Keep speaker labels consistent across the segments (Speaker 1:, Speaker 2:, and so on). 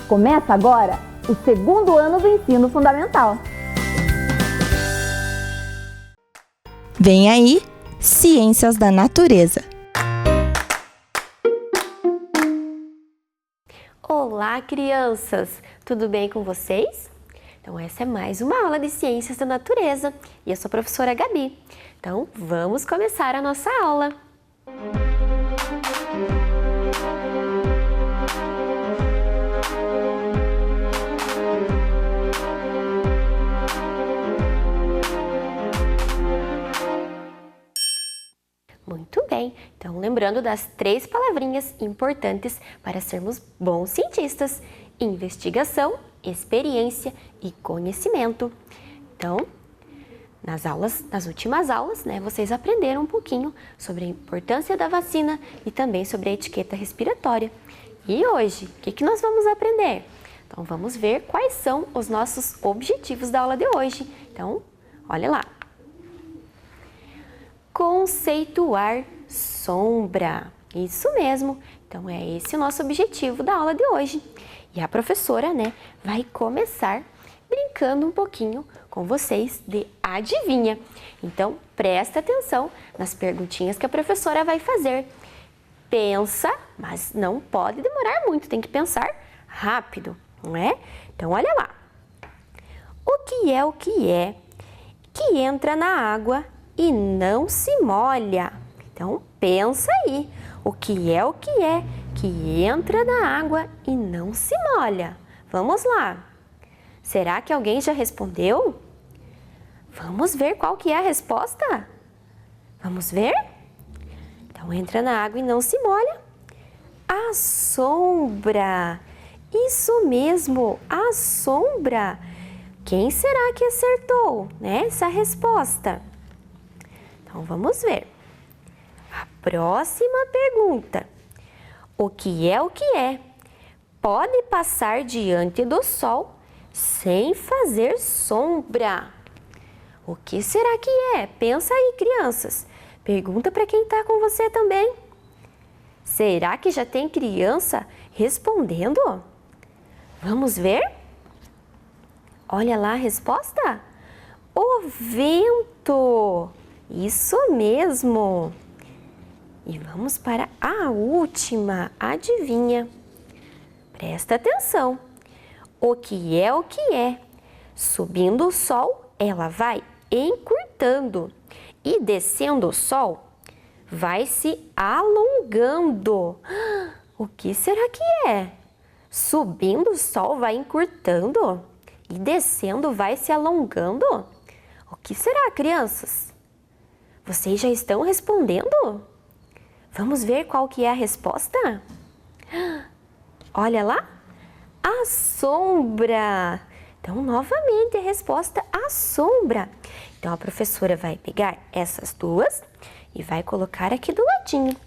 Speaker 1: Começa agora o segundo ano do ensino fundamental.
Speaker 2: Vem aí, Ciências da Natureza.
Speaker 3: Olá, crianças! Tudo bem com vocês? Então, essa é mais uma aula de Ciências da Natureza e eu sou a professora Gabi. Então, vamos começar a nossa aula. Muito bem, então lembrando das 3 palavrinhas importantes para sermos bons cientistas: investigação, experiência e conhecimento. Então, nas últimas aulas, vocês aprenderam um pouquinho sobre a importância da vacina e também sobre a etiqueta respiratória. E hoje, o que nós vamos aprender? Então, vamos ver quais são os nossos objetivos da aula de hoje. Então, olha lá. Conceituar sombra. Isso mesmo. Então, é esse o nosso objetivo da aula de hoje. E a professora, vai começar brincando um pouquinho com vocês de adivinha. Então, presta atenção nas perguntinhas que a professora vai fazer. Pensa, mas não pode demorar muito, tem que pensar rápido, não é? Então, olha lá. O que é que entra na água e não se molha? Então, pensa aí. O que é que entra na água e não se molha? Vamos lá. Será que alguém já respondeu? Vamos ver qual que é a resposta? Vamos ver? Então, entra na água e não se molha. A sombra. Isso mesmo, a sombra. Quem será que acertou, essa resposta? Então, vamos ver. A próxima pergunta. O que é? Pode passar diante do sol sem fazer sombra. O que será que é? Pensa aí, crianças. Pergunta para quem está com você também. Será que já tem criança respondendo? Vamos ver? Olha lá a resposta. O vento. Isso mesmo. E vamos para a última adivinha. Presta atenção. O que é? Subindo o sol, ela vai encurtando. E descendo o sol, vai se alongando. O que será que é? Subindo o sol vai encurtando e descendo vai se alongando? O que será, crianças? Vocês já estão respondendo? Vamos ver qual que é a resposta? Olha lá. A sombra. Então, novamente, a resposta a sombra. Então, a professora vai pegar essas duas e vai colocar aqui do ladinho.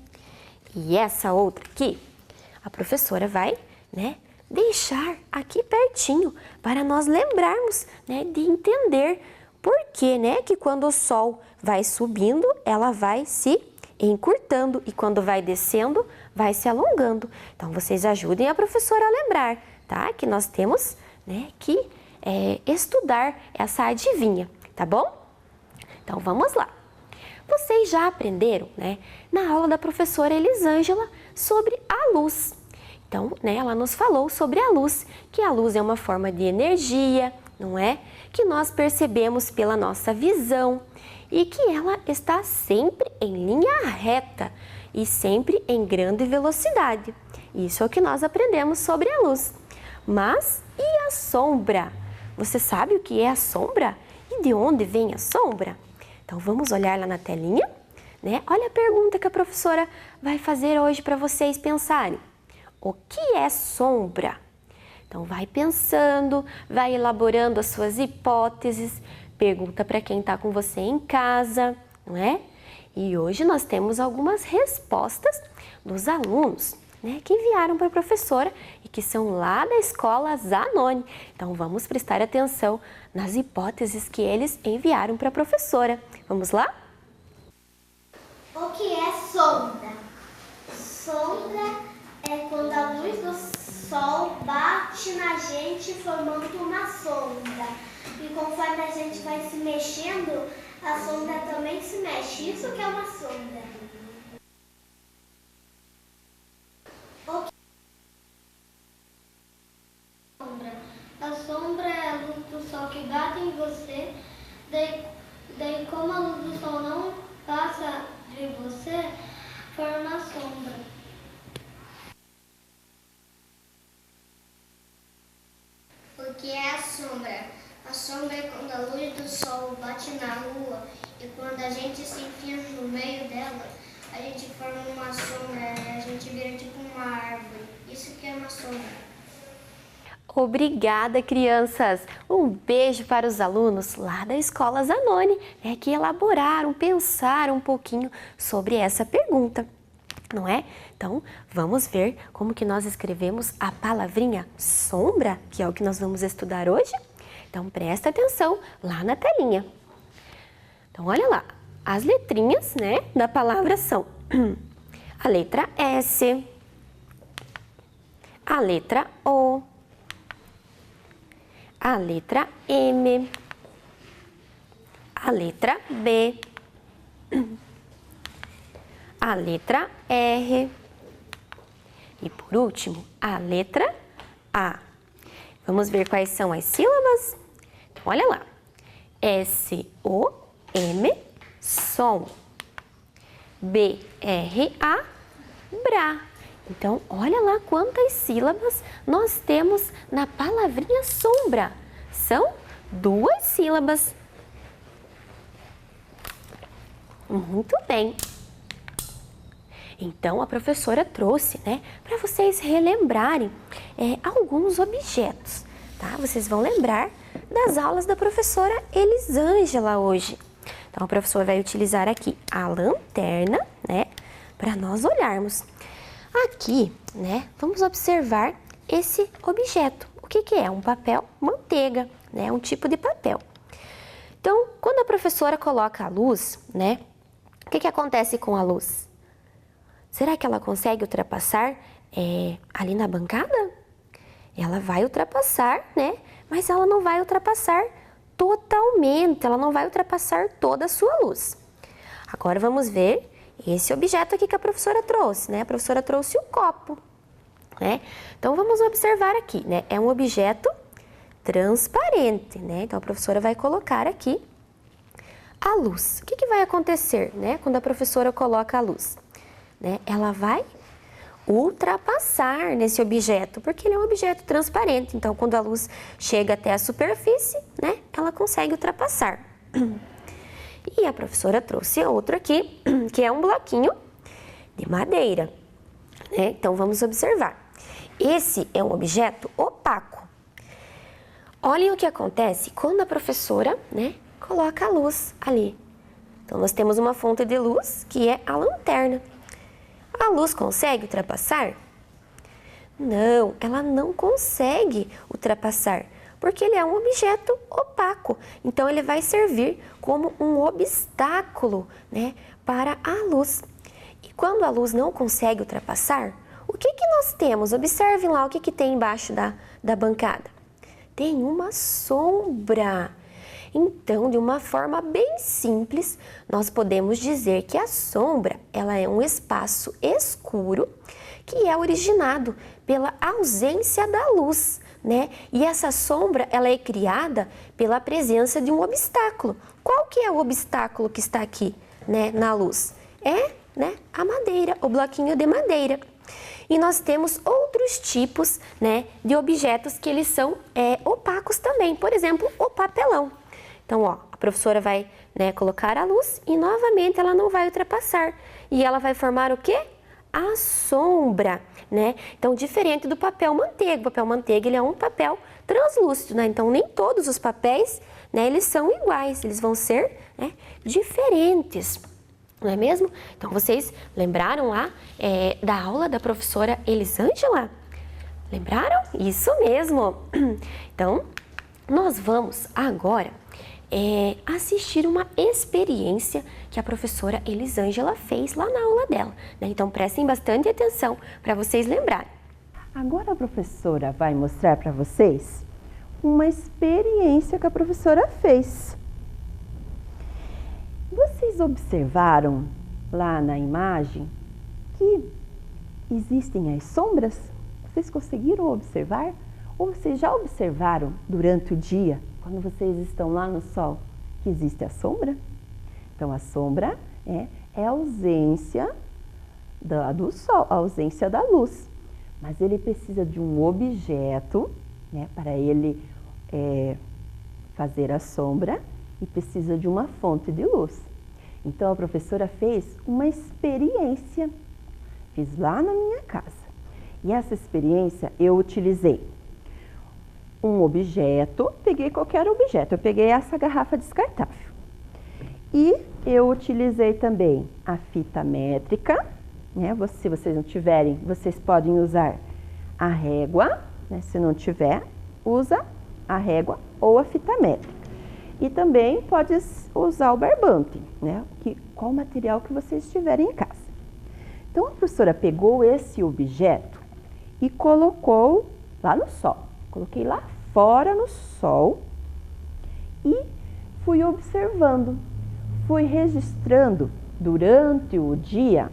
Speaker 3: E essa outra aqui, a professora vai, deixar aqui pertinho para nós lembrarmos, de entender por que, que quando o sol vai subindo, ela vai se encurtando e quando vai descendo, vai se alongando. Então, vocês ajudem a professora a lembrar, tá? Que nós temos, que estudar essa adivinha, tá bom? Então, vamos lá. Vocês já aprenderam, na aula da professora Elisângela sobre a luz. Então, ela nos falou sobre a luz, que a luz é uma forma de energia, não é? Que nós percebemos pela nossa visão e que ela está sempre em linha reta e sempre em grande velocidade. Isso é o que nós aprendemos sobre a luz. Mas e a sombra? Você sabe o que é a sombra? E de onde vem a sombra? Então, vamos olhar lá na telinha, Olha a pergunta que a professora vai fazer hoje para vocês pensarem. O que é sombra? Então, vai pensando, vai elaborando as suas hipóteses, pergunta para quem está com você em casa, não é? E hoje nós temos algumas respostas dos alunos, que enviaram para a professora e que são lá da escola Zanoni. Então, vamos prestar atenção nas hipóteses que eles enviaram para a professora. Vamos lá?
Speaker 4: O que é sombra? Sombra é quando a luz do sol bate na gente formando uma sombra. E conforme a gente vai se mexendo, a sombra também se mexe. Isso que é uma sombra. A sombra é a luz do sol que bate em você. Daí como a luz do sol não passa de você, forma a sombra. O que é a sombra? A sombra é quando a luz do sol bate na rua e quando a gente se enfia no meio dela, a gente forma uma sombra e a gente vira tipo uma árvore. Isso que é uma sombra.
Speaker 3: Obrigada, crianças! Um beijo para os alunos lá da Escola Zanoni, que elaboraram, pensaram um pouquinho sobre essa pergunta, não é? Então, vamos ver como que nós escrevemos a palavrinha sombra, que é o que nós vamos estudar hoje? Então, presta atenção lá na telinha. Então, olha lá, as letrinhas, da palavra são a letra S, a letra O, a letra M, a letra B, a letra R e, por último, a letra A. Vamos ver quais são as sílabas? Então, olha lá. S-O-M, som. B-R-A, bra. Então, olha lá quantas sílabas nós temos na palavrinha sombra. São 2 sílabas. Muito bem. Então, a professora trouxe, para vocês relembrarem alguns objetos, tá? Vocês vão lembrar das aulas da professora Elisângela hoje. Então, a professora vai utilizar aqui a lanterna, para nós olharmos. Aqui, vamos observar esse objeto. O que é? Um papel manteiga, um tipo de papel. Então, quando a professora coloca a luz, o que acontece com a luz? Será que ela consegue ultrapassar ali na bancada? Ela vai ultrapassar, mas ela não vai ultrapassar totalmente, ela não vai ultrapassar toda a sua luz. Agora vamos ver esse objeto aqui que a professora trouxe, A professora trouxe um copo, Então, vamos observar aqui, É um objeto transparente, Então, a professora vai colocar aqui a luz. O que vai acontecer, quando a professora coloca a luz? Ela vai ultrapassar nesse objeto, porque ele é um objeto transparente. Então, quando a luz chega até a superfície, ela consegue ultrapassar. E a professora trouxe outro aqui, que é um bloquinho de madeira, Então, vamos observar. Esse é um objeto opaco. Olhem o que acontece quando a professora, coloca a luz ali. Então, nós temos uma fonte de luz, que é a lanterna. A luz consegue ultrapassar? Não, ela não consegue ultrapassar, porque ele é um objeto opaco. Então, ele vai servir como um obstáculo, para a luz. E quando a luz não consegue ultrapassar, o que nós temos? Observem lá o que tem embaixo da bancada. Tem uma sombra. Então, de uma forma bem simples, nós podemos dizer que a sombra, ela é um espaço escuro que é originado pela ausência da luz, E essa sombra, ela é criada pela presença de um obstáculo. Qual que é o obstáculo que está aqui, na luz? É, a madeira, o bloquinho de madeira. E nós temos outros tipos, de objetos que eles são opacos também. Por exemplo, o papelão. Então, a professora vai, colocar a luz e novamente ela não vai ultrapassar. E ela vai formar o quê? A sombra, Então, diferente do papel manteiga. O papel manteiga, ele é um papel translúcido, Então, nem todos os papéis, eles são iguais. Eles vão ser, diferentes. Não é mesmo? Então, vocês lembraram lá da aula da professora Elisângela? Lembraram? Isso mesmo! Então, nós vamos agora assistir uma experiência que a professora Elisângela fez lá na aula dela. Então, prestem bastante atenção para vocês lembrarem.
Speaker 5: Agora a professora vai mostrar para vocês uma experiência que a professora fez. Vocês observaram lá na imagem que existem as sombras? Vocês conseguiram observar? Ou vocês já observaram durante o dia, quando vocês estão lá no sol, que existe a sombra? Então, a sombra é a ausência do sol, a ausência da luz. Mas ele precisa de um objeto, né, para ele fazer a sombra, e precisa de uma fonte de luz. Então, a professora fez uma experiência, fiz lá na minha casa. E essa experiência eu utilizei um objeto, peguei qualquer objeto, eu peguei essa garrafa descartável. E eu utilizei também a fita métrica, né? Se vocês não tiverem, vocês podem usar a régua, né? Se não tiver, usa a régua ou a fita métrica. E também pode usar o barbante, né? Qual material que vocês tiverem em casa. Então, a professora pegou esse objeto e colocou lá no sol. Coloquei lá fora no sol e fui observando. Fui registrando durante o dia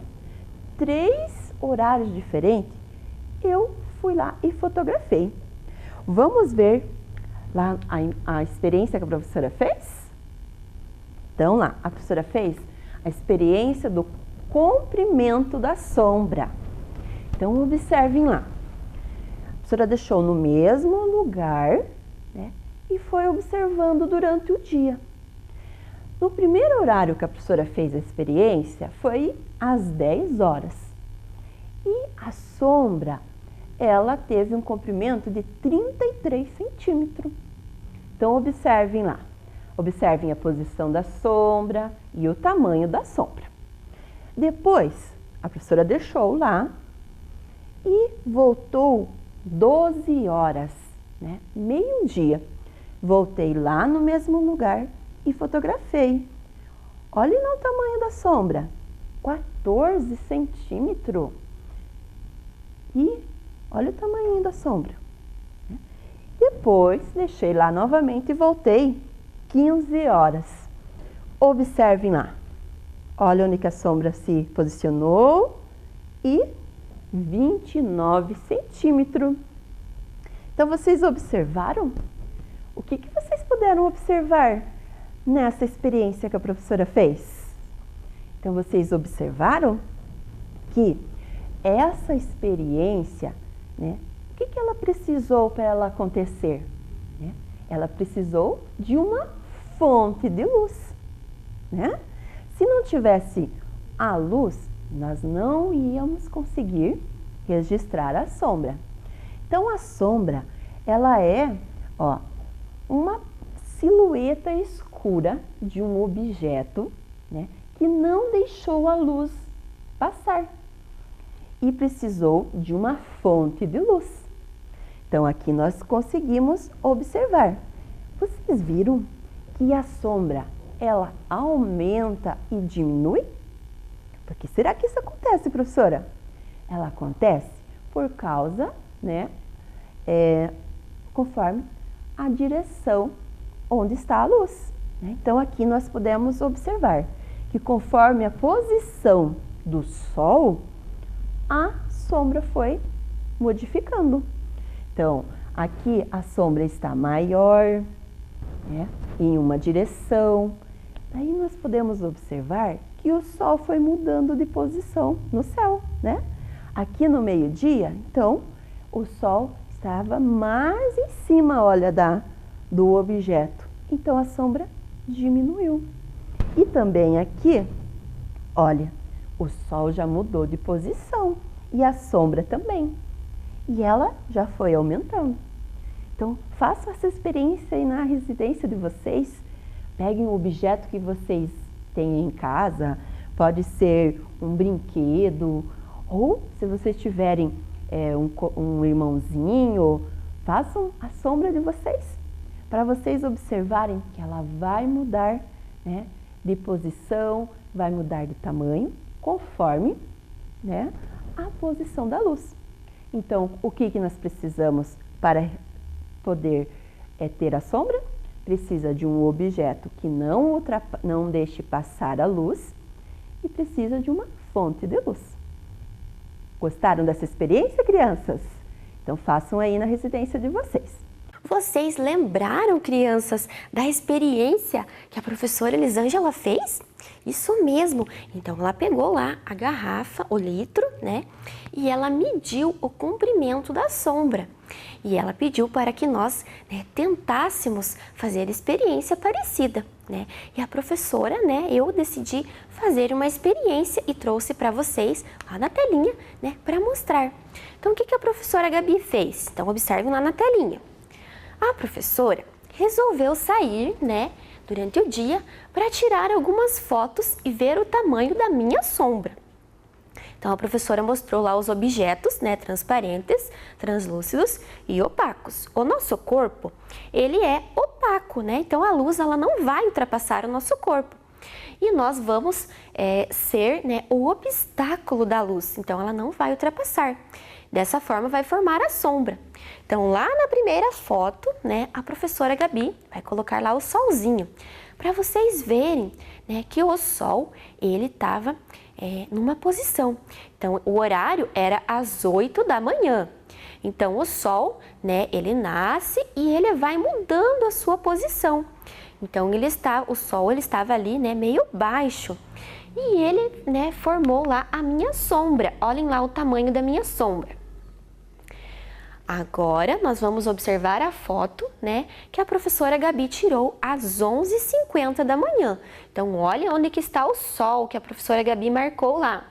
Speaker 5: 3 horários diferentes. Eu fui lá e fotografei. Vamos ver lá a experiência que a professora fez? Então, lá, a professora fez a experiência do comprimento da sombra. Então, observem lá. A professora deixou no mesmo lugar, né, e foi observando durante o dia. No primeiro horário que a professora fez a experiência foi às 10 horas. E a sombra, ela teve um comprimento de 33 centímetros. Então, observem lá. Observem a posição da sombra e o tamanho da sombra. Depois, a professora deixou lá e voltou 12 horas, né? Meio-dia. Voltei lá no mesmo lugar e fotografei. Olhem lá o tamanho da sombra. 14 centímetros. E olha o tamanho da sombra. Depois, deixei lá novamente e voltei 15 horas. Observem lá. Olha onde que a sombra se posicionou e 29 centímetros. Então, vocês observaram? O que vocês puderam observar nessa experiência que a professora fez? Então, vocês observaram que essa experiência, né, o que ela precisou para ela acontecer? Né? Ela precisou de uma fonte de luz, né? Se não tivesse a luz, nós não íamos conseguir registrar a sombra. Então, a sombra, ela é, ó, uma silhueta escura de um objeto, né, que não deixou a luz passar e precisou de uma fonte de luz. Então, aqui nós conseguimos observar. Vocês viram que a sombra, ela aumenta e diminui? Por que será que isso acontece, professora? Ela acontece por causa, né, conforme a direção onde está a luz, né? Então, aqui nós podemos observar que conforme a posição do sol, a sombra foi modificando. Então, aqui a sombra está maior, né, em uma direção. Daí nós podemos observar que o sol foi mudando de posição no céu, né? Aqui no meio-dia, então, o sol estava mais em cima, olha, do objeto. Então, a sombra diminuiu. E também aqui, olha, o sol já mudou de posição e a sombra também. E ela já foi aumentando. Então, façam essa experiência aí na residência de vocês. Peguem um objeto que vocês têm em casa, pode ser um brinquedo, ou se vocês tiverem um irmãozinho, façam a sombra de vocês, para vocês observarem que ela vai mudar, né, de posição, vai mudar de tamanho, conforme, né, a posição da luz. Então, o que nós precisamos para poder ter a sombra? Precisa de um objeto que não deixe passar a luz e precisa de uma fonte de luz. Gostaram dessa experiência, crianças? Então, façam aí na residência de vocês.
Speaker 3: Vocês lembraram, crianças, da experiência que a professora Elisângela fez? Isso mesmo. Então, ela pegou lá a garrafa, o litro, né? E ela mediu o comprimento da sombra. E ela pediu para que nós, né, tentássemos fazer experiência parecida, né? E a professora, né, eu decidi fazer uma experiência e trouxe para vocês lá na telinha, né, para mostrar. Então, o que a professora Gabi fez? Então, observem lá na telinha. A professora resolveu sair, né, durante o dia para tirar algumas fotos e ver o tamanho da minha sombra. Então, a professora mostrou lá os objetos, né, transparentes, translúcidos e opacos. O nosso corpo, ele é opaco, né? Então, a luz, ela não vai ultrapassar o nosso corpo. E nós vamos ser, né, o obstáculo da luz. Então, ela não vai ultrapassar. Dessa forma, vai formar a sombra. Então, lá na primeira foto, né, a professora Gabi vai colocar lá o solzinho, para vocês verem, né, que o sol, ele estava numa posição. Então, o horário era às 8 da manhã. Então, o sol, né, ele nasce e ele vai mudando a sua posição. Então, o sol ele estava ali, né, meio baixo. E ele, né, formou lá a minha sombra. Olhem lá o tamanho da minha sombra. Agora, nós vamos observar a foto, né, que a professora Gabi tirou às 11h50 da manhã. Então, olha onde que está o sol que a professora Gabi marcou lá.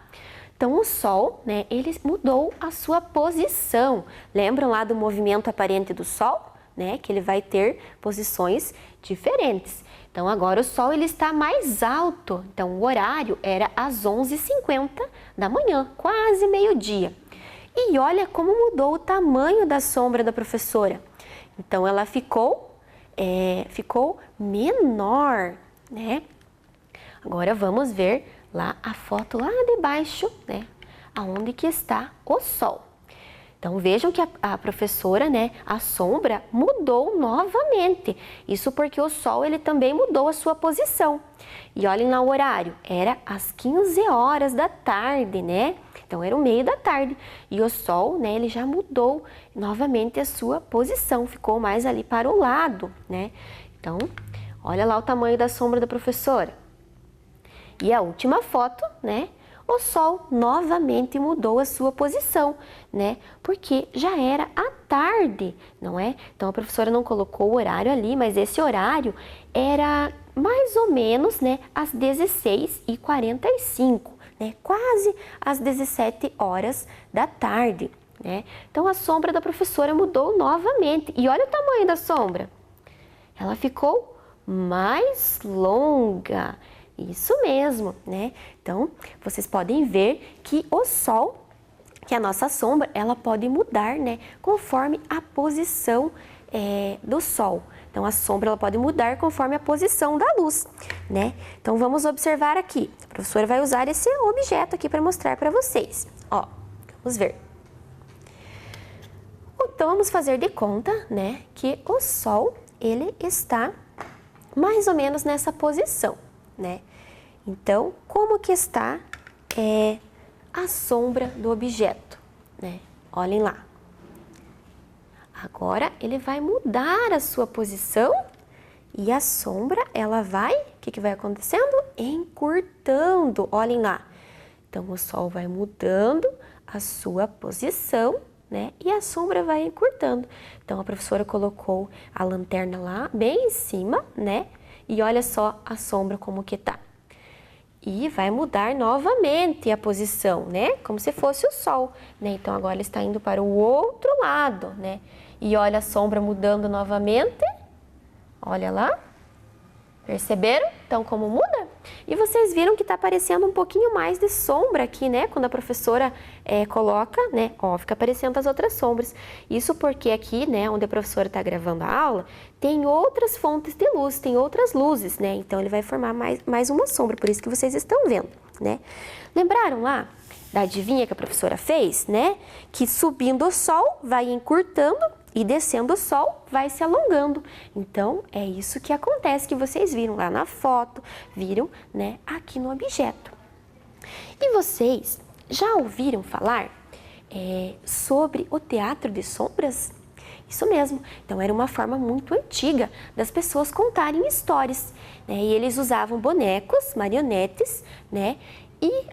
Speaker 3: Então, o sol, né, ele mudou a sua posição. Lembram lá do movimento aparente do sol, né, que ele vai ter posições diferentes. Então, agora o sol ele está mais alto. Então, o horário era às 11h50 da manhã, quase meio-dia. E olha como mudou o tamanho da sombra da professora. Então, ela ficou menor, né? Agora, vamos ver lá a foto lá de baixo, né? Aonde que está o sol. Então, vejam que a professora, né, a sombra mudou novamente. Isso porque o sol, ele também mudou a sua posição. E olhem lá o horário, era às 15 horas da tarde, né? Então, era o meio da tarde. E o sol, né, ele já mudou novamente a sua posição, ficou mais ali para o lado, né? Então, olha lá o tamanho da sombra da professora. E a última foto, né? O sol novamente mudou a sua posição, né? Porque já era à tarde, não é? Então, a professora não colocou o horário ali, mas esse horário era mais ou menos, né, às 16h45, né? Quase às 17 horas da tarde, né? Então, a sombra da professora mudou novamente. E olha o tamanho da sombra. Ela ficou mais longa. Isso mesmo, né? Então, vocês podem ver que o sol, que a nossa sombra, ela pode mudar, né? Conforme a posição do sol. Então, a sombra, ela pode mudar conforme a posição da luz, né? Então, vamos observar aqui. A professora vai usar esse objeto aqui para mostrar para vocês. Ó, vamos ver. Então, vamos fazer de conta, né? Que o sol, ele está mais ou menos nessa posição, né? Então, como que está a sombra do objeto, né? Olhem lá. Agora, ele vai mudar a sua posição e a sombra, ela vai, o que vai acontecendo? Encurtando, olhem lá. Então, o sol vai mudando a sua posição, né? E a sombra vai encurtando. Então, a professora colocou a lanterna lá, bem em cima, né? E olha só a sombra como que tá. E vai mudar novamente a posição, né? Como se fosse o sol, né? Então, agora ele está indo para o outro lado, né? E olha a sombra mudando novamente. Olha lá. Perceberam? Então, como muda? E vocês viram que está aparecendo um pouquinho mais de sombra aqui, né? Quando a professora coloca, né? Ó, fica aparecendo as outras sombras. Isso porque aqui, né? Onde a professora está gravando a aula, tem outras fontes de luz, tem outras luzes, né? Então, ele vai formar mais uma sombra, por isso que vocês estão vendo, né? Lembraram lá da adivinha que a professora fez, né? Que subindo o sol vai encurtando e descendo o sol vai se alongando. Então, é isso que acontece, que vocês viram lá na foto, viram, né, aqui no objeto. E vocês já ouviram falar sobre o teatro de sombras? Isso mesmo. Então, era uma forma muito antiga das pessoas contarem histórias, né? E eles usavam bonecos, marionetes, né? E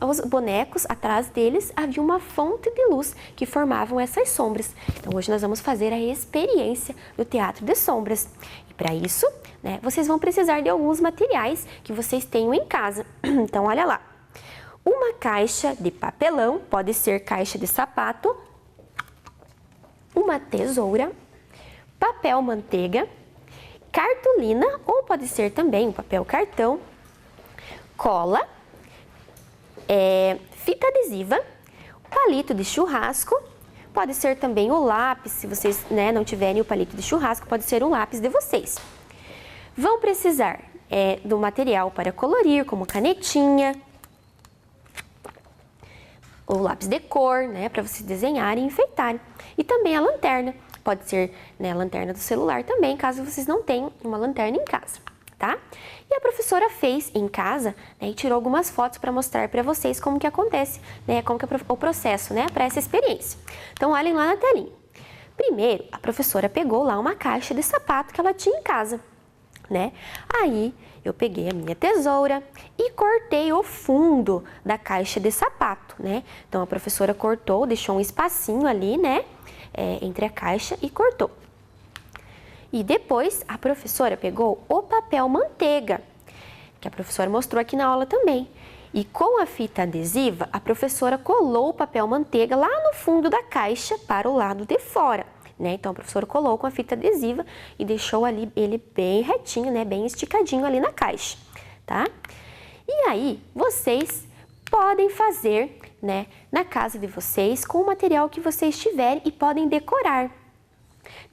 Speaker 3: os bonecos, atrás deles, havia uma fonte de luz que formavam essas sombras. Então, hoje nós vamos fazer a experiência do teatro de sombras. E para isso, né, vocês vão precisar de alguns materiais que vocês tenham em casa. Então, olha lá. Uma caixa de papelão, pode ser caixa de sapato, uma tesoura, papel manteiga, cartolina, ou pode ser também um papel cartão, cola, fita adesiva, palito de churrasco, pode ser também o lápis, se vocês, né, não tiverem o palito de churrasco, pode ser um lápis de vocês. Vão precisar do material para colorir, como canetinha, o lápis de cor, né, para vocês desenharem e enfeitarem. E também a lanterna, pode ser, né, a lanterna do celular também, caso vocês não tenham uma lanterna em casa, tá? E a professora fez em casa, né, e tirou algumas fotos para mostrar para vocês como que acontece, né, como que é o processo, né, para essa experiência. Então, olhem lá na telinha. Primeiro, a professora pegou lá uma caixa de sapato que ela tinha em casa, né? Aí, eu peguei a minha tesoura e cortei o fundo da caixa de sapato, né? Então, a professora cortou, deixou um espacinho ali, né, entre a caixa e cortou. E depois, a professora pegou o papel manteiga, que a professora mostrou aqui na aula também. E com a fita adesiva, a professora colou o papel manteiga lá no fundo da caixa para o lado de fora, né? Então, a professora colou com a fita adesiva e deixou ali ele bem retinho, né? Bem esticadinho ali na caixa, tá? E aí, vocês podem fazer, né, na casa de vocês com o material que vocês tiverem e podem decorar.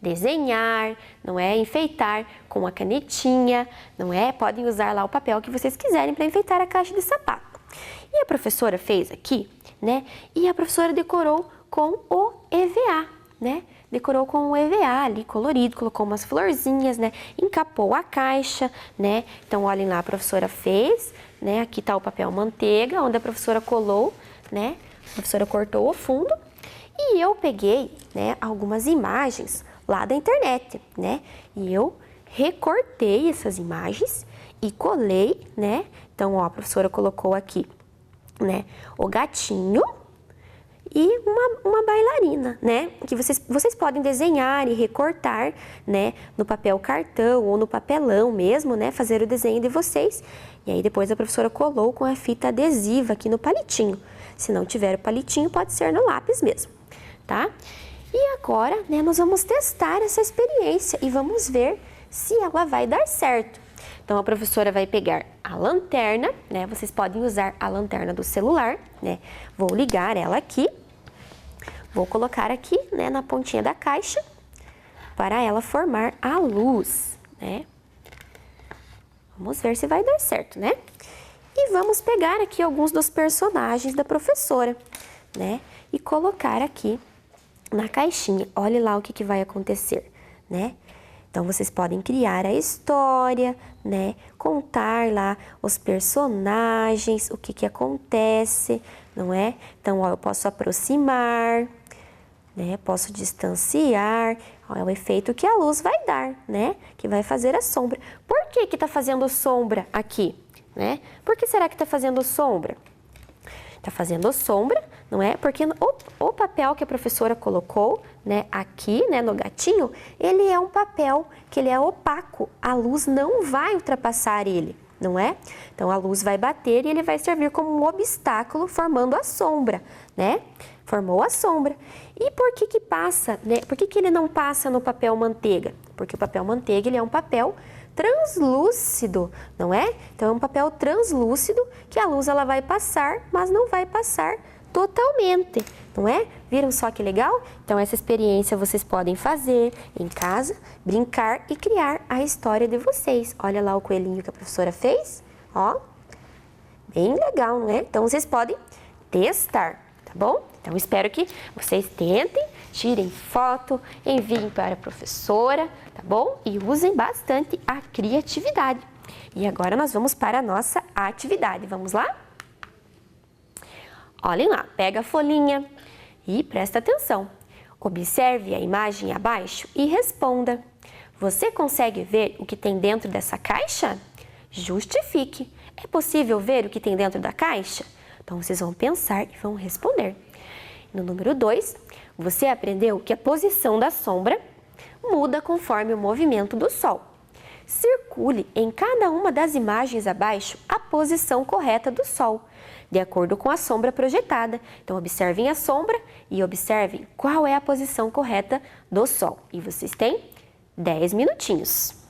Speaker 3: Desenhar, não é? Enfeitar com a canetinha, não é? Podem usar lá o papel que vocês quiserem para enfeitar a caixa de sapato. E a professora fez aqui, né? E a professora decorou com o EVA, né? Decorou com o EVA ali colorido, colocou umas florzinhas, né? Encapou a caixa, né? Então, olhem lá, a professora fez, né? Aqui tá o papel manteiga, onde a professora colou, né? A professora cortou o fundo. E eu peguei, né, algumas imagens lá da internet, né? E eu recortei essas imagens e colei, né? Então, ó, a professora colocou aqui, né, o gatinho e uma bailarina, né? Que vocês podem desenhar e recortar, né, no papel cartão ou no papelão mesmo, né? Fazer o desenho de vocês. E aí depois a professora colou com a fita adesiva aqui no palitinho. Se não tiver o palitinho, pode ser no lápis mesmo, tá? E agora, né, nós vamos testar essa experiência e vamos ver se ela vai dar certo. Então, a professora vai pegar a lanterna, né? Vocês podem usar a lanterna do celular, né? Vou ligar ela aqui. Vou colocar aqui, né, na pontinha da caixa para ela formar a luz, né? Vamos ver se vai dar certo, né? E vamos pegar aqui alguns dos personagens da professora, né? E colocar aqui na caixinha. Olhe lá o que vai acontecer, né? Então, vocês podem criar a história, né? Contar lá os personagens, o que acontece, não é? Então, ó, eu posso aproximar, né? Posso distanciar. Ó, é o efeito que a luz vai dar, né? Que vai fazer a sombra. Por que que tá fazendo sombra aqui, né? Por que será que tá fazendo sombra? Tá fazendo sombra, não é? Porque o papel que a professora colocou, né, aqui, né, no gatinho, ele é um papel que ele é opaco. A luz não vai ultrapassar ele, não é? Então, a luz vai bater e ele vai servir como um obstáculo, formando a sombra, né? Formou a sombra. E por que que passa, né? Por que que ele não passa no papel manteiga? Porque o papel manteiga, ele é um papel translúcido, não é? Então, é um papel translúcido que a luz ela vai passar, mas não vai passar totalmente, não é? Viram só que legal? Então, essa experiência vocês podem fazer em casa, brincar e criar a história de vocês. Olha lá o coelhinho que a professora fez, ó. Bem legal, não é? Então, vocês podem testar, tá bom? Então, espero que vocês tentem, tirem foto, enviem para a professora, tá bom? E usem bastante a criatividade. E agora nós vamos para a nossa atividade. Vamos lá? Olhem lá, pega a folhinha e presta atenção. Observe a imagem abaixo e responda. Você consegue ver o que tem dentro dessa caixa? Justifique. É possível ver o que tem dentro da caixa? Então, vocês vão pensar e vão responder. No número 2, você aprendeu que a posição da sombra muda conforme o movimento do sol. Circule em cada uma das imagens abaixo a posição correta do sol, de acordo com a sombra projetada. Então, observem a sombra e observem qual é a posição correta do sol. E vocês têm 10 minutinhos.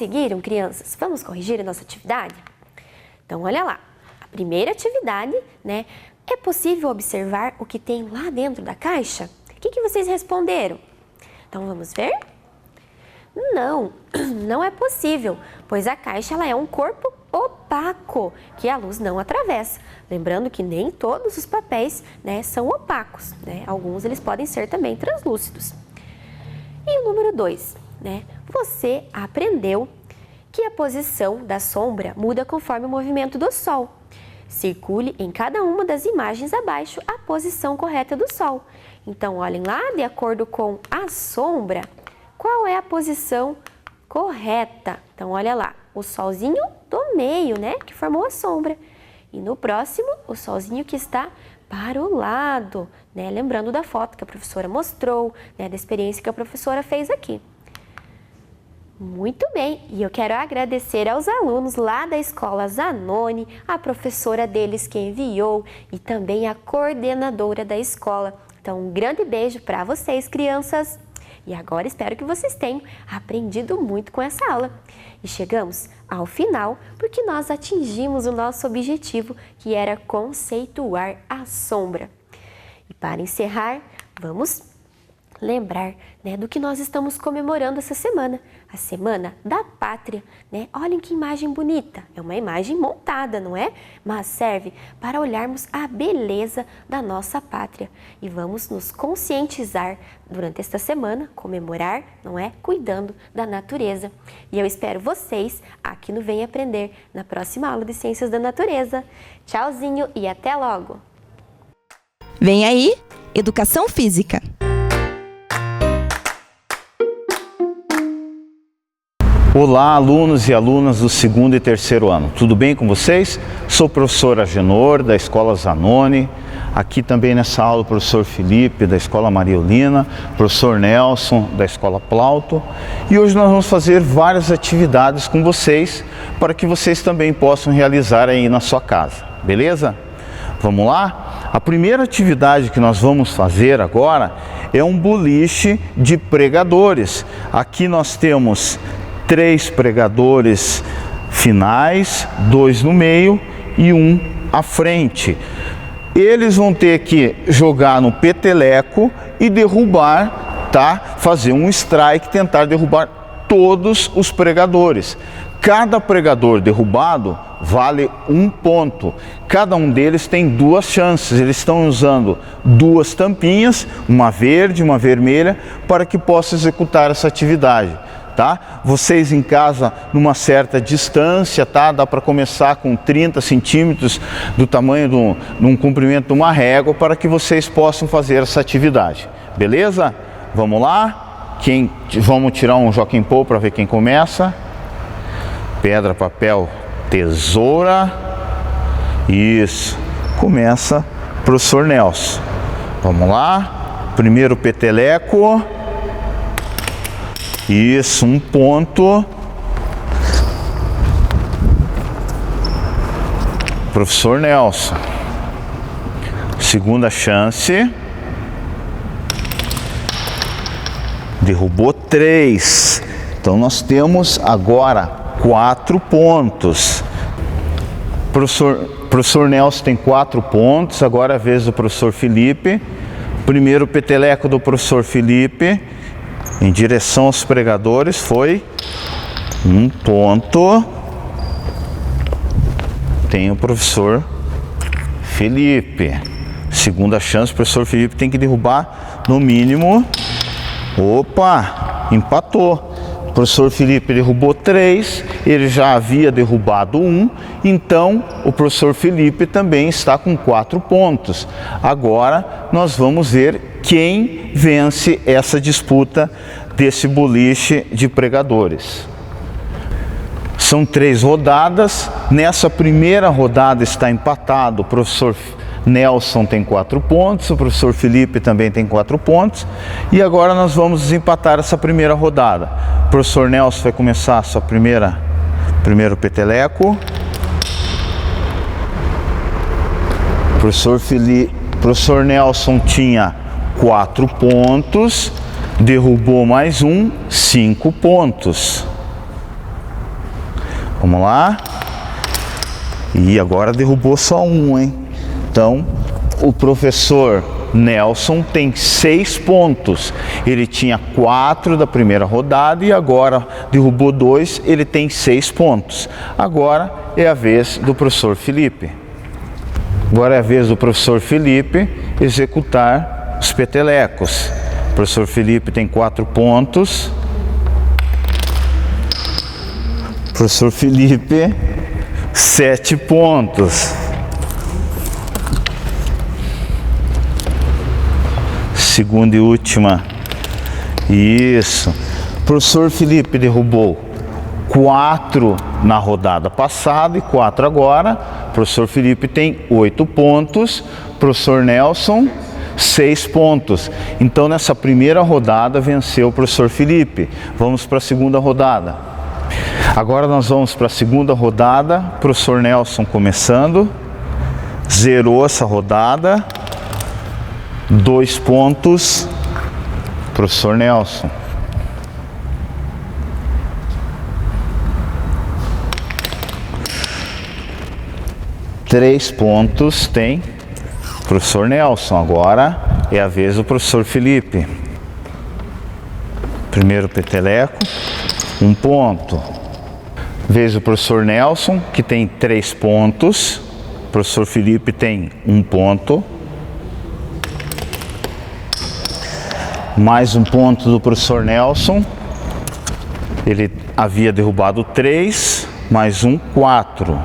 Speaker 3: Conseguiram, crianças? Vamos corrigir a nossa atividade? Então, olha lá. A primeira atividade, né? É possível observar o que tem lá dentro da caixa? O que vocês responderam? Então, vamos ver? Não, não é possível, pois a caixa ela é um corpo opaco, que a luz não atravessa. Lembrando que nem todos os papéis, né, são opacos, né? Alguns eles podem ser também translúcidos. E o número 2, né? Você aprendeu que a posição da sombra muda conforme o movimento do Sol. Circule em cada uma das imagens abaixo a posição correta do Sol. Então, olhem lá, de acordo com a sombra, qual é a posição correta? Então, olha lá, o solzinho do meio, né, que formou a sombra. E no próximo, o solzinho que está para o lado, né, lembrando da foto que a professora mostrou, né, da experiência que a professora fez aqui. Muito bem, e eu quero agradecer aos alunos lá da Escola Zanoni, a professora deles que enviou e também a coordenadora da escola. Então, um grande beijo para vocês, crianças! E agora espero que vocês tenham aprendido muito com essa aula. E chegamos ao final porque nós atingimos o nosso objetivo, que era conceituar a sombra. E para encerrar, vamos lembrar, né, do que nós estamos comemorando essa semana, a Semana da Pátria, né? Olhem que imagem bonita, é uma imagem montada, não é? Mas serve para olharmos a beleza da nossa pátria e vamos nos conscientizar durante esta semana, comemorar, não é? Cuidando da natureza. E eu espero vocês aqui no Vem Aprender, na próxima aula de Ciências da Natureza. Tchauzinho e até logo!
Speaker 2: Vem aí, Educação Física.
Speaker 6: Olá, alunos e alunas do 2º e 3º ano. Tudo bem com vocês? Sou o professor Agenor, da Escola Zanoni. Aqui também nessa aula o professor Felipe, da Escola Mariolina, professor Nelson, da Escola Plauto. E hoje nós vamos fazer várias atividades com vocês, para que vocês também possam realizar aí na sua casa. Beleza? Vamos lá? A primeira atividade que nós vamos fazer agora é um boliche de pregadores. Aqui nós temos 3 pregadores finais, 2 no meio e 1 à frente. Eles vão ter que jogar no peteleco e derrubar, tá? Fazer um strike, tentar derrubar todos os pregadores. Cada pregador derrubado vale 1 ponto. Cada um deles tem 2 chances. Eles estão usando 2 tampinhas, uma verde e uma vermelha, para que possa executar essa atividade. Tá? Vocês em casa, numa certa distância, tá? Dá para começar com 30 centímetros do tamanho de um comprimento de uma régua, para que vocês possam fazer essa atividade. Beleza? Vamos lá? Vamos tirar um Joaquim Pô para ver quem começa. Pedra, papel, tesoura. Isso. Começa o professor Nelson. Vamos lá? Primeiro peteleco. Isso, 1 ponto. Professor Nelson. Segunda chance. Derrubou 3. Então nós temos agora 4 pontos. Professor Nelson tem 4 pontos. Agora é a vez do professor Felipe. Primeiro peteleco do professor Felipe. Em direção aos pregadores foi 1 ponto. Tem o professor Felipe. Segunda chance, o professor Felipe tem que derrubar no mínimo. Opa, empatou. O professor Felipe derrubou 3, ele já havia derrubado 1, então o professor Felipe também está com 4 pontos. Agora nós vamos ver quem vence essa disputa desse boliche de pregadores. São 3 rodadas. Nessa primeira rodada está empatado. O professor Nelson tem 4 pontos, o professor Felipe também tem 4 pontos. E agora nós vamos desempatar essa primeira rodada. O professor Nelson vai começar a sua primeiro peteleco. Professor Nelson tinha 4 pontos, derrubou mais 1, 5 pontos. Vamos lá. E agora derrubou só um, hein? Então, o professor Nelson tem 6 pontos. Ele tinha 4 da primeira rodada e agora derrubou 2, ele tem 6 pontos. Agora é a vez do professor Felipe. Agora é a vez do professor Felipe executar os petelecos. O professor Felipe tem 4 pontos. Professor Felipe, 7 pontos. Segunda e última. Isso. Professor Felipe derrubou 4 na rodada passada e 4 agora. Professor Felipe tem 8 pontos. Professor Nelson, 6 pontos. Então, nessa primeira rodada, venceu o professor Felipe. Vamos para a segunda rodada. Agora nós vamos para a segunda rodada, professor Nelson começando, zerou essa rodada, 2 pontos, professor Nelson. Três pontos tem professor Nelson. Agora é a vez do professor Felipe. Primeiro peteleco, 1 ponto. Vez o professor Nelson, que tem 3 pontos. O professor Felipe tem 1 ponto. Mais 1 ponto do professor Nelson. Ele havia derrubado 3, mais 1, 4.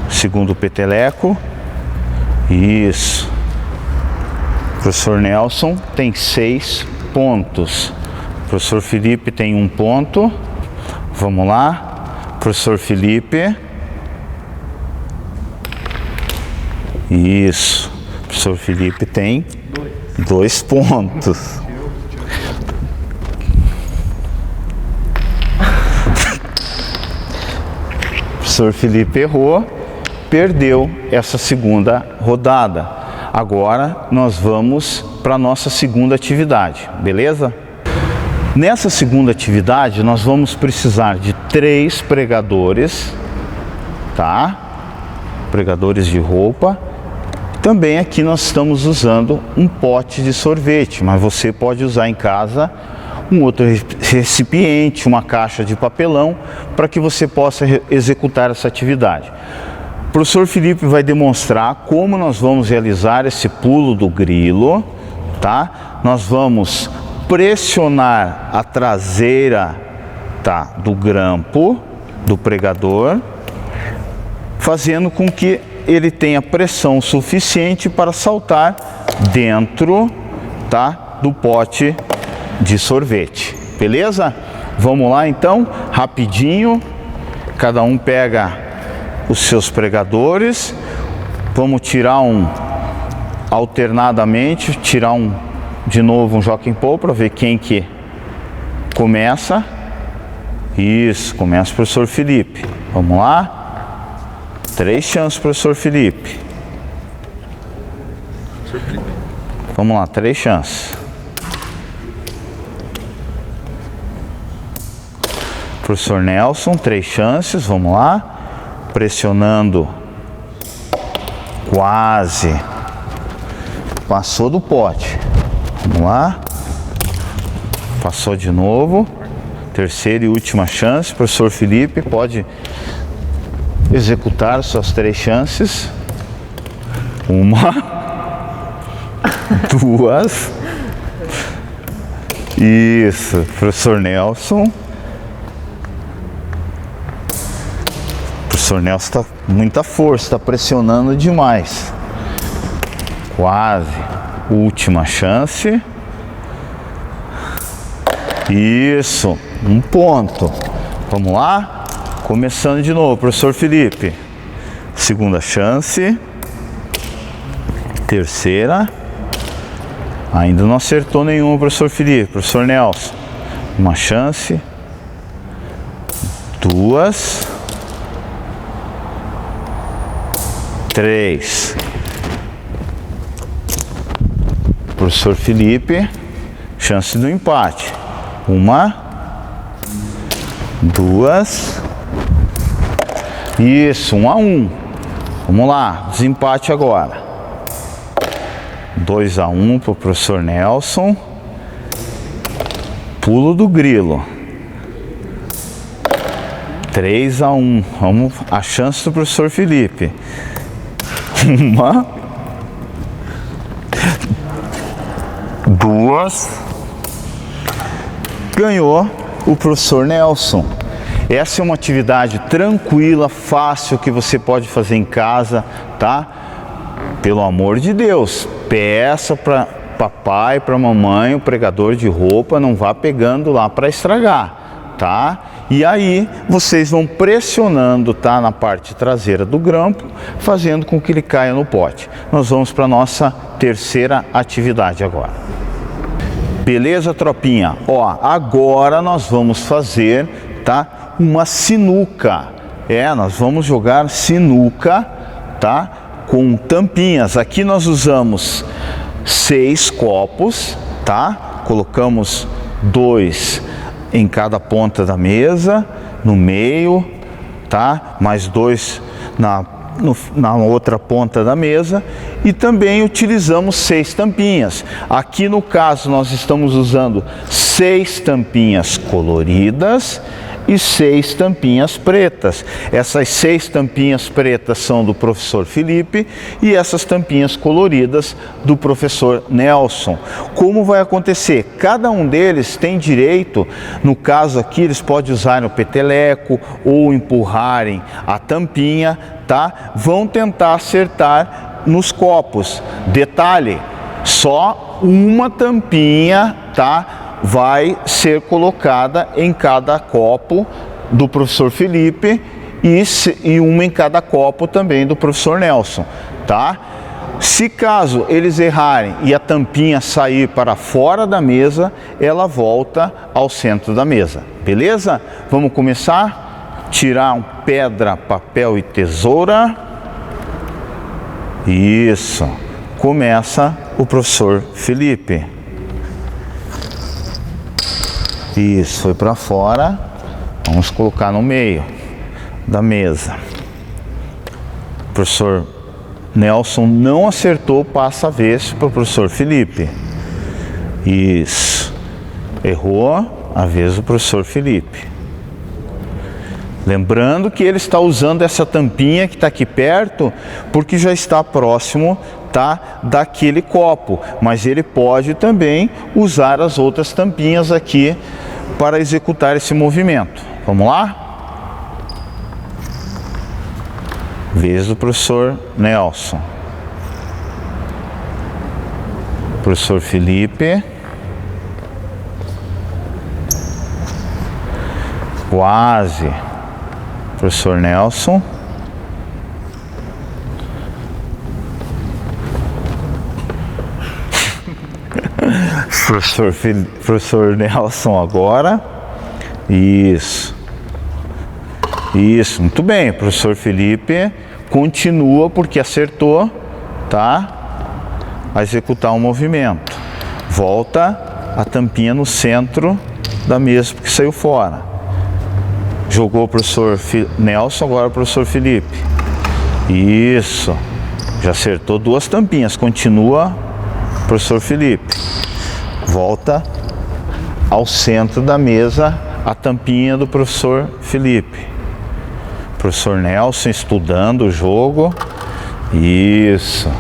Speaker 6: Segundo peteleco. Isso. O professor Nelson tem 6 pontos. O professor Felipe tem 1 ponto. Vamos lá. Professor Felipe. Isso. O professor Felipe tem 2 pontos. O professor Felipe errou, perdeu essa segunda rodada. Agora nós vamos para a nossa segunda atividade, beleza? Nessa segunda atividade, nós vamos precisar de 3 pregadores, tá? Pregadores de roupa. Também aqui nós estamos usando um pote de sorvete, mas você pode usar em casa um outro recipiente, uma caixa de papelão, para que você possa executar essa atividade. O professor Felipe vai demonstrar como nós vamos realizar esse pulo do grilo, tá? Nós vamos pressionar a traseira, tá, do grampo do pregador, fazendo com que ele tenha pressão suficiente para saltar dentro, tá, do pote de sorvete. Beleza? Vamos lá então, rapidinho. Cada um pega os seus pregadores. Vamos tirar alternadamente, tirar de novo um jockey pole para ver quem que começa. Isso, começa o professor Felipe. Vamos lá. 3 chances, professor Felipe. Vamos lá, 3 chances. Professor Nelson, 3 chances. Vamos lá. Pressionando. Quase. Passou do pote. Vamos lá. Passou de novo. Terceira e última chance. Professor Felipe pode executar suas 3 chances. 1, 2. Isso. Professor Nelson. Professor Nelson está com muita força, está pressionando demais. Quase. Última chance. Isso. 1 ponto. Vamos lá? Começando de novo, professor Felipe. Segunda chance. Terceira. Ainda não acertou nenhum, professor Felipe. Professor Nelson. 1 chance. 2. 3. Professor Felipe. Chance do empate. 1, 2. Isso, 1 a 1. Vamos lá, desempate agora. 2 a 1 para o professor Nelson. Pulo do grilo. 3 a 1. Vamos, a chance do professor Felipe. 1, 2. Ganhou o professor Nelson. Essa é uma atividade tranquila, fácil, que você pode fazer em casa, tá? Pelo amor de Deus, peça para papai, para mamãe, o pregador de roupa, não vá pegando lá para estragar, tá? E aí vocês vão pressionando, tá, na parte traseira do grampo, fazendo com que ele caia no pote. Nós vamos para a nossa terceira atividade agora. Beleza, tropinha? Ó, agora nós vamos fazer, tá, uma sinuca. Nós vamos jogar sinuca, tá, com tampinhas. Aqui nós usamos 6 copos, tá? Colocamos 2 em cada ponta da mesa, no meio, tá? Mais 2 na outra ponta da mesa, e também utilizamos 6 tampinhas. Aqui no caso nós estamos usando 6 tampinhas coloridas e 6 tampinhas pretas. Essas 6 tampinhas pretas são do professor Felipe e essas tampinhas coloridas do professor Nelson. Como vai acontecer? Cada um deles tem direito, no caso aqui eles podem usar o peteleco ou empurrarem a tampinha, tá? Vão tentar acertar nos copos. Detalhe, só uma tampinha, tá, vai ser colocada em cada copo do professor Felipe e uma em cada copo também do professor Nelson, tá? Se caso eles errarem e a tampinha sair para fora da mesa, ela volta ao centro da mesa, beleza? Vamos começar? Tirar pedra, papel e tesoura. Isso. Começa o professor Felipe. Isso, foi para fora. Vamos colocar no meio da mesa. O professor Nelson não acertou, passa a vez para o professor Felipe. Isso. Errou, a vez do professor Felipe. Lembrando que ele está usando essa tampinha que está aqui perto, porque já está próximo, tá, daquele copo. Mas ele pode também usar as outras tampinhas aqui para executar esse movimento. Vamos lá? Vez do professor Nelson. Professor Felipe. Quase. Professor Nelson. Professor Nelson agora. Isso. Isso, muito bem. Professor Felipe continua, porque acertou, tá? A executar o movimento. Volta a tampinha no centro da mesa, porque saiu fora. Jogou o professor Nelson, agora o professor Felipe. Isso. Já acertou 2 tampinhas. Continua o professor Felipe. Volta ao centro da mesa a tampinha do professor Felipe. Professor Nelson estudando o jogo. Isso.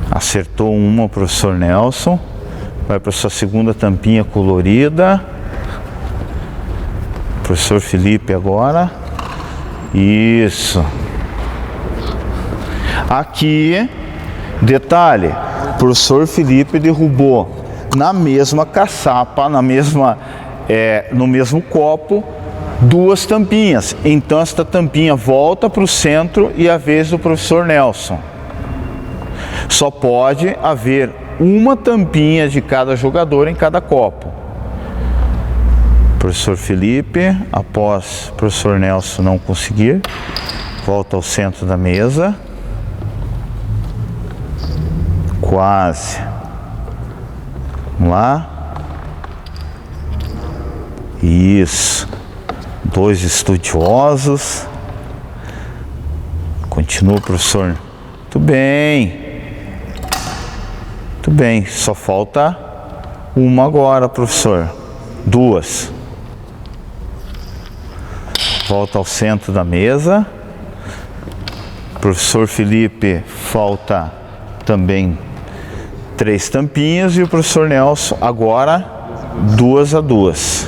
Speaker 6: Acertou uma o professor Nelson. Vai para a sua segunda tampinha colorida. Professor Felipe agora. Isso. Aqui, detalhe, o professor Felipe derrubou na mesma caçapa, no mesmo copo, 2 tampinhas. Então esta tampinha volta para o centro e a vez do professor Nelson. Só pode haver uma tampinha de cada jogador em cada copo. Professor Felipe, após o professor Nelson não conseguir, volta ao centro da mesa. Quase. Vamos lá. Isso. Dois estudiosos. Continua, professor. Muito bem. Muito bem. Só falta uma agora, professor. Duas. Volta ao centro da mesa. Professor Felipe, falta também 3 tampinhas. E o professor Nelson, agora 2 a 2.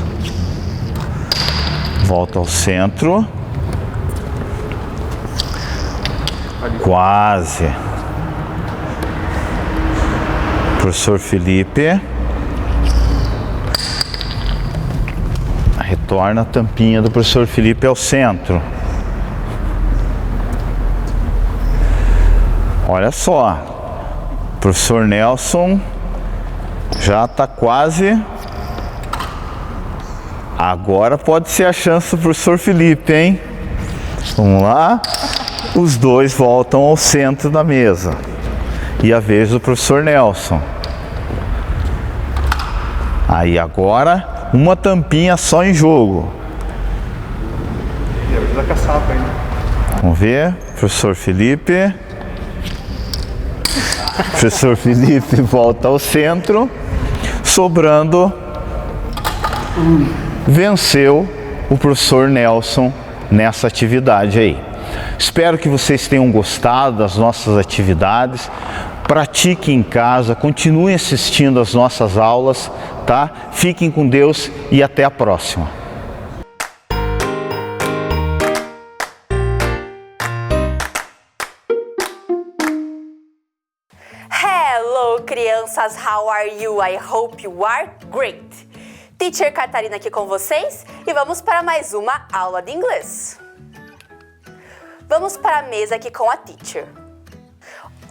Speaker 6: Volta ao centro. Quase. Professor Felipe. Retorna a tampinha do professor Felipe ao centro. Olha só. Professor Nelson já está quase. Agora pode ser a chance do professor Felipe, hein? Vamos lá. Os dois voltam ao centro da mesa. E a vez do professor Nelson. Aí agora, uma tampinha só em jogo. Vamos ver, professor Felipe. Professor Felipe volta ao centro. Sobrando. Venceu o professor Nelson nessa atividade aí. Espero que vocês tenham gostado das nossas atividades. Pratiquem em casa, continuem assistindo às nossas aulas, tá? Fiquem com Deus e até a próxima.
Speaker 7: Hello, crianças! How are you? I hope you are great! Teacher Catarina aqui com vocês e vamos para mais uma aula de inglês. Vamos para a mesa aqui com a teacher.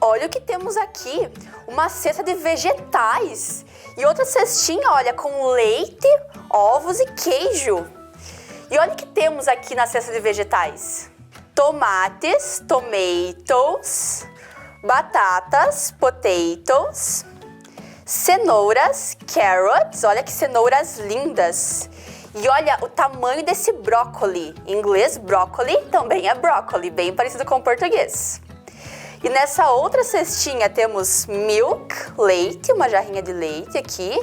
Speaker 7: Olha o que temos aqui, uma cesta de vegetais e outra cestinha, olha, com leite, ovos e queijo. E olha o que temos aqui na cesta de vegetais. Tomates, tomatoes, batatas, potatoes, cenouras, carrots, olha que cenouras lindas. E olha o tamanho desse brócoli. Em inglês, brócoli também é brócoli, bem parecido com o português. E nessa outra cestinha temos milk, leite, uma jarrinha de leite aqui.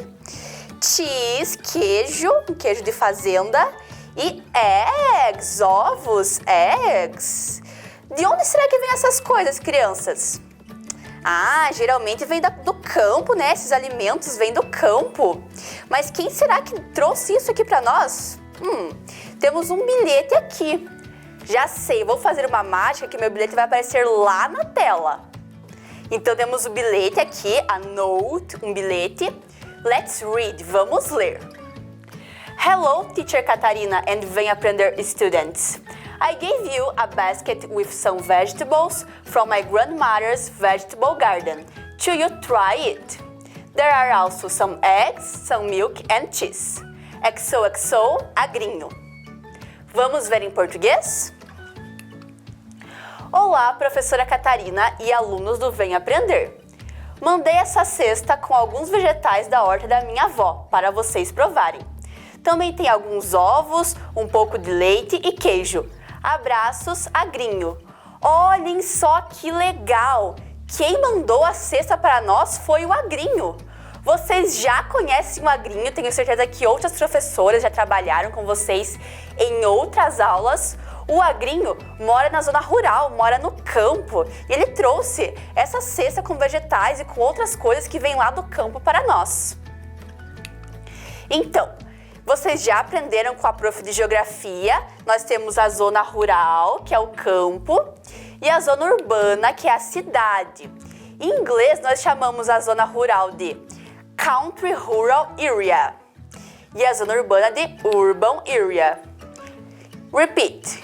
Speaker 7: Cheese, queijo, um queijo de fazenda. E eggs, ovos, eggs. De onde será que vem essas coisas, crianças? Ah, geralmente vem do campo, né? Esses alimentos vêm do campo. Mas quem será que trouxe isso aqui para nós? Temos um bilhete aqui. Já sei, vou fazer uma mágica que meu bilhete vai aparecer lá na tela. Então temos o bilhete aqui, a note, um bilhete. Let's read, vamos ler. Hello, Teacher Catarina and Vem Aprender students. I gave you a basket with some vegetables from my grandmother's vegetable garden. Should you try it? There are also some eggs, some milk and cheese. XOXO, agrinho. Vamos ver em português? Olá, professora Catarina e alunos do Vem Aprender. Mandei essa cesta com alguns vegetais da horta da minha avó para vocês provarem. Também tem alguns ovos, um pouco de leite e queijo. Abraços, agrinho. Olhem só que legal! Quem mandou a cesta para nós foi o agrinho. Vocês já conhecem o agrinho, tenho certeza que outras professoras já trabalharam com vocês em outras aulas. O agrinho mora na zona rural, mora no campo. E ele trouxe essa cesta com vegetais e com outras coisas que vêm lá do campo para nós. Então, vocês já aprenderam com a prof de geografia. Nós temos a zona rural, que é o campo, e a zona urbana, que é a cidade. Em inglês, nós chamamos a zona rural de Country Rural Area e a zona urbana de Urban Area.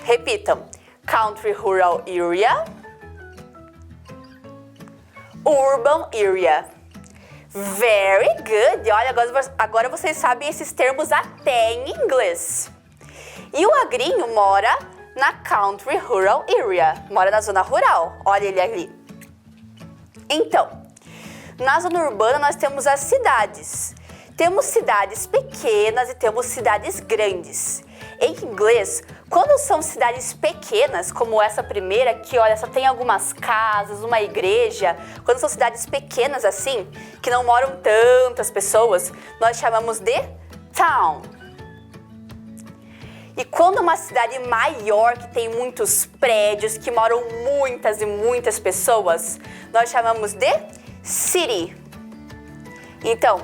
Speaker 7: Repitam. Country Rural Area, Urban Area. Very good! Olha, agora vocês sabem esses termos até em inglês. E o agrinho mora na Country Rural Area, mora na zona rural. Olha ele ali. Então, na zona urbana nós temos as cidades. Temos cidades pequenas e temos cidades grandes. Em inglês, quando são cidades pequenas, como essa primeira, que olha, só tem algumas casas, uma igreja, quando são cidades pequenas assim, que não moram tantas pessoas, nós chamamos de town. E quando uma cidade maior, que tem muitos prédios, que moram muitas e muitas pessoas, nós chamamos de city. Então,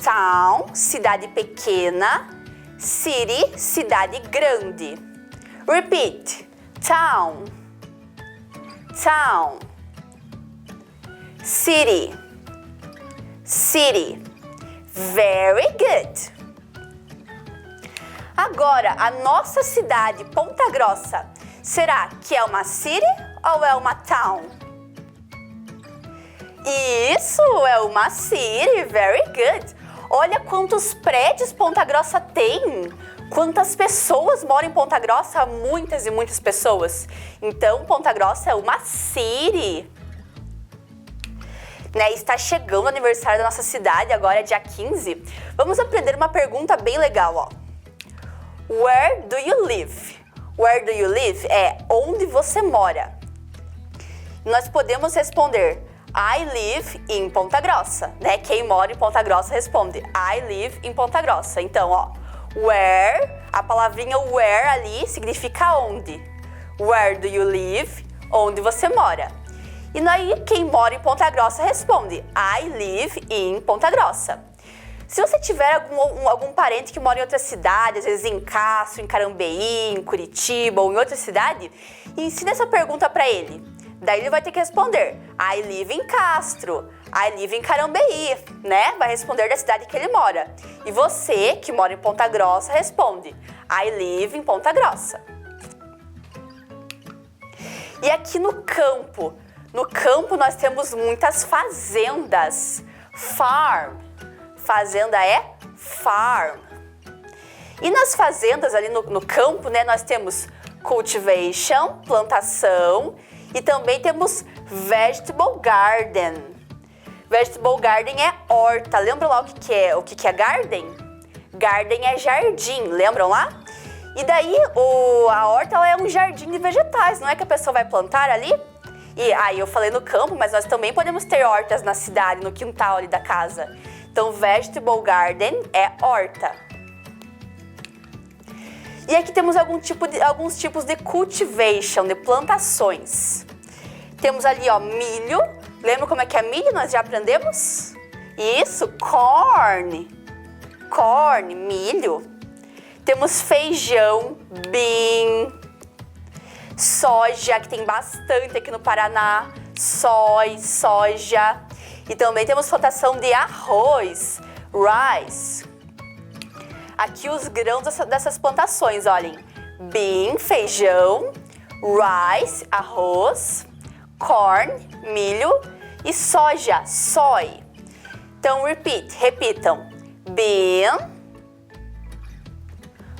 Speaker 7: town, cidade pequena, city, cidade grande. Repeat. Town. Town. City. City. Very good. Agora, a nossa cidade, Ponta Grossa, será que é uma city ou é uma town? Isso, é uma city. Very good. Olha quantos prédios Ponta Grossa tem. Quantas pessoas moram em Ponta Grossa? Muitas e muitas pessoas. Então, Ponta Grossa é uma city. Né? Está chegando o aniversário da nossa cidade, agora é dia 15. Vamos aprender uma pergunta bem legal, ó. Where do you live? Where do you live é onde você mora. Nós podemos responder I live in Ponta Grossa, né? Quem mora em Ponta Grossa responde I live in Ponta Grossa. Então, ó, where, a palavrinha where ali significa onde. Where do you live? Onde você mora. E daí, quem mora em Ponta Grossa responde I live in Ponta Grossa. Se você tiver algum parente que mora em outra cidade, às vezes em Castro, em Carambeí, em Curitiba ou em outra cidade, ensina essa pergunta para ele. Daí ele vai ter que responder, I live in Castro, I live in Carambeí, né? Vai responder da cidade que ele mora. E você, que mora em Ponta Grossa, responde, I live in Ponta Grossa. E aqui no campo nós temos muitas fazendas. Farm, fazenda é farm. E nas fazendas ali no campo, né, nós temos cultivation, plantação, e também temos vegetable garden. Vegetable garden é horta. Lembram lá o que é garden? Garden é jardim, lembram lá? E daí a horta ela é um jardim de vegetais, não é que a pessoa vai plantar ali? E aí eu falei no campo, mas nós também podemos ter hortas na cidade, no quintal ali da casa. Então vegetable garden é horta. E aqui temos alguns tipos de cultivation, de plantações. Temos ali, ó, milho. Lembra como é que é milho? Nós já aprendemos? Isso, corn. Corn, milho. Temos feijão, bean. Soja, que tem bastante aqui no Paraná. Soja. E também temos plantação de arroz, rice. Aqui os grãos dessas plantações, olhem. Bean, feijão, rice, arroz, corn, milho e soja, soy. Então, repitam. Bean,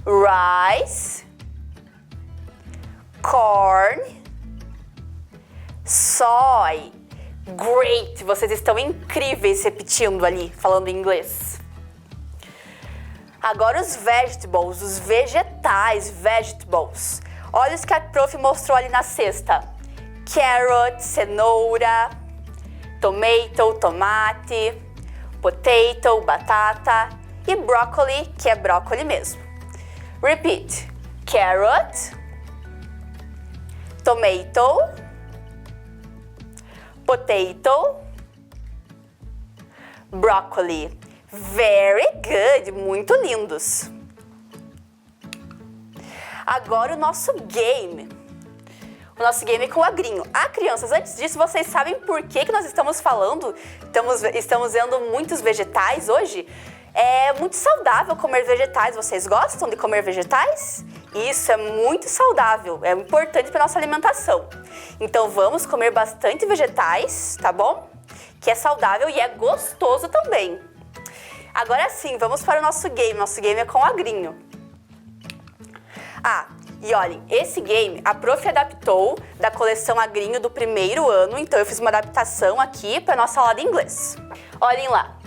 Speaker 7: rice, corn, soy. Great! Vocês estão incríveis repetindo ali, falando inglês. Agora os vegetables, os vegetais, vegetables. Olha os que a prof mostrou ali na cesta. Carrot, cenoura, tomato, tomate, potato, batata e broccoli, que é brócoli mesmo. Repeat. Carrot, tomato, potato, broccoli. Very good, muito lindos. Agora o nosso game. O nosso game é com o agrinho. Ah, crianças, antes disso, vocês sabem por que nós estamos falando? Estamos vendo muitos vegetais hoje? É muito saudável comer vegetais. Vocês gostam de comer vegetais? Isso é muito saudável, é importante para nossa alimentação. Então vamos comer bastante vegetais, tá bom? Que é saudável e é gostoso também. Agora sim, vamos para o nosso game. Nosso game é com o agrinho. Ah, e olhem, esse game a prof adaptou da coleção Agrinho do primeiro ano, então eu fiz uma adaptação aqui para nossa aula de inglês. Olhem lá.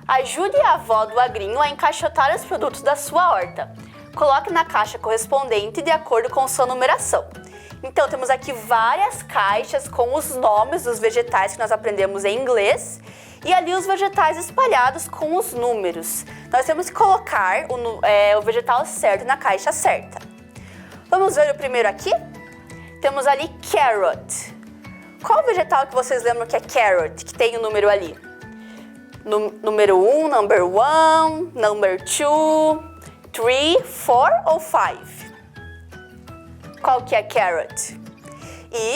Speaker 7: Ajude a avó do agrinho a encaixotar os produtos da sua horta. coloque na caixa correspondente de acordo com sua numeração. Então, temos aqui várias caixas com os nomes dos vegetais que nós aprendemos em inglês e ali os vegetais espalhados com os números. Nós temos que colocar o vegetal certo na caixa certa. Vamos ver o primeiro aqui? Temos ali carrot. Qual vegetal que vocês lembram que é carrot, que tem o número ali? Número 1, number 1, number 2, 3, 4 ou 5? Qual que é carrot?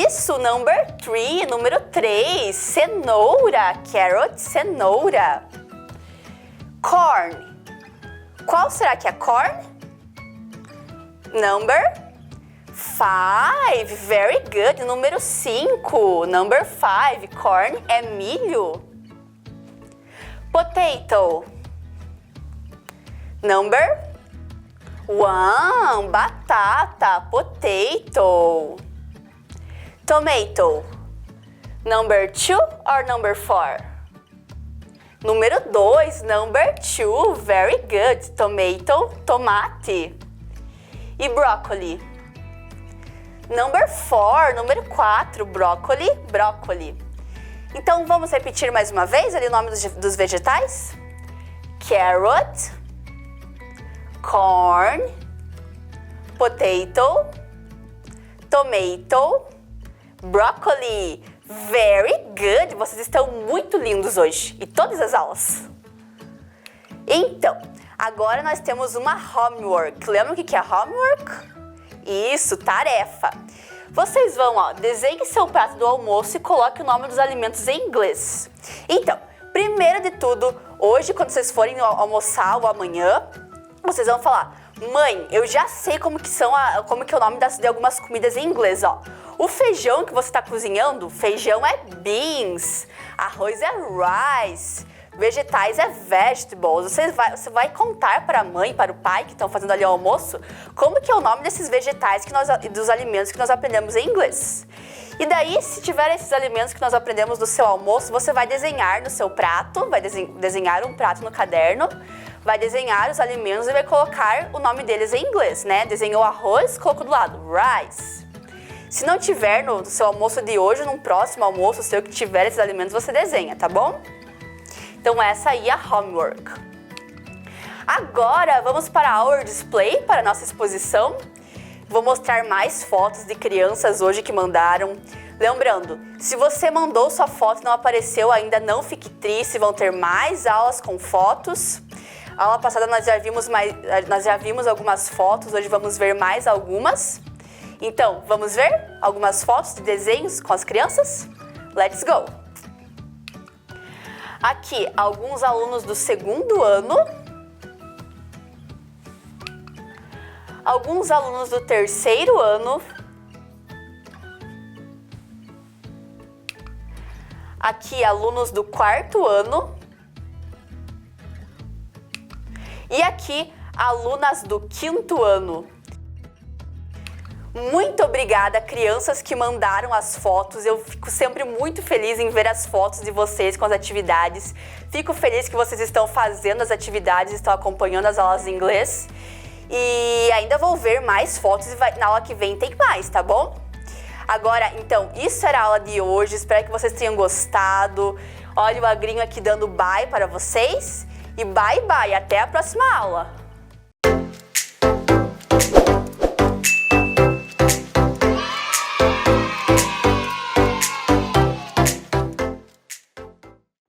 Speaker 7: Isso, number 3, número 3, cenoura, carrot, cenoura. Corn. Qual será que é corn? Number 5, very good. Número 5, number 5, corn é milho. Potato. Number 1, batata, potato. Tomato. Number 2 or number 4? Número 2, number 2, very good. Tomato, tomate. E broccoli. Number 4, número 4, brócoli, brócoli. Então, vamos repetir mais uma vez ali o nome dos vegetais? Carrot, corn, potato, tomato, broccoli. Very good! Vocês estão muito lindos hoje e todas as aulas. Então, agora nós temos uma homework. Lembra o que é homework? Isso, tarefa. Vocês vão, desenhe seu prato do almoço e coloque o nome dos alimentos em inglês. Então, primeiro de tudo, hoje quando vocês forem almoçar ou amanhã, vocês vão falar: mãe, eu já sei como que é o nome de algumas comidas em inglês, ó. O feijão que você está cozinhando, feijão é beans, arroz é rice, vegetais é vegetables. Você vai contar para a mãe, para o pai que estão fazendo ali o almoço, como que é o nome desses vegetais dos alimentos que nós aprendemos em inglês. E daí, se tiver esses alimentos que nós aprendemos no seu almoço, você vai desenhar no seu prato, vai desenhar um prato no caderno, vai desenhar os alimentos e vai colocar o nome deles em inglês, né? Desenhou arroz, colocou do lado, rice. Se não tiver no seu almoço de hoje, num próximo almoço seu que tiver esses alimentos, você desenha, tá bom? Então essa aí é a homework. Agora vamos para our display, para a nossa exposição. Vou mostrar mais fotos de crianças hoje que mandaram. Lembrando, se você mandou sua foto e não apareceu ainda, não fique triste, vão ter mais aulas com fotos. A aula passada nós já vimos algumas fotos, hoje vamos ver mais algumas. Então, vamos ver algumas fotos de desenhos com as crianças? Let's go! Aqui, alguns alunos do 2º ano. Alguns alunos do 3º ano. Aqui, alunos do 4º ano. E aqui, alunas do 5º ano. Muito obrigada, crianças que mandaram as fotos. Eu fico sempre muito feliz em ver as fotos de vocês com as atividades. Fico feliz que vocês estão fazendo as atividades, estão acompanhando as aulas de inglês. E ainda vou ver mais fotos e na aula que vem tem mais, tá bom? Agora, então, isso era a aula de hoje. Espero que vocês tenham gostado. Olha o Agrinho aqui dando bye para vocês. E bye, bye. Até a próxima aula.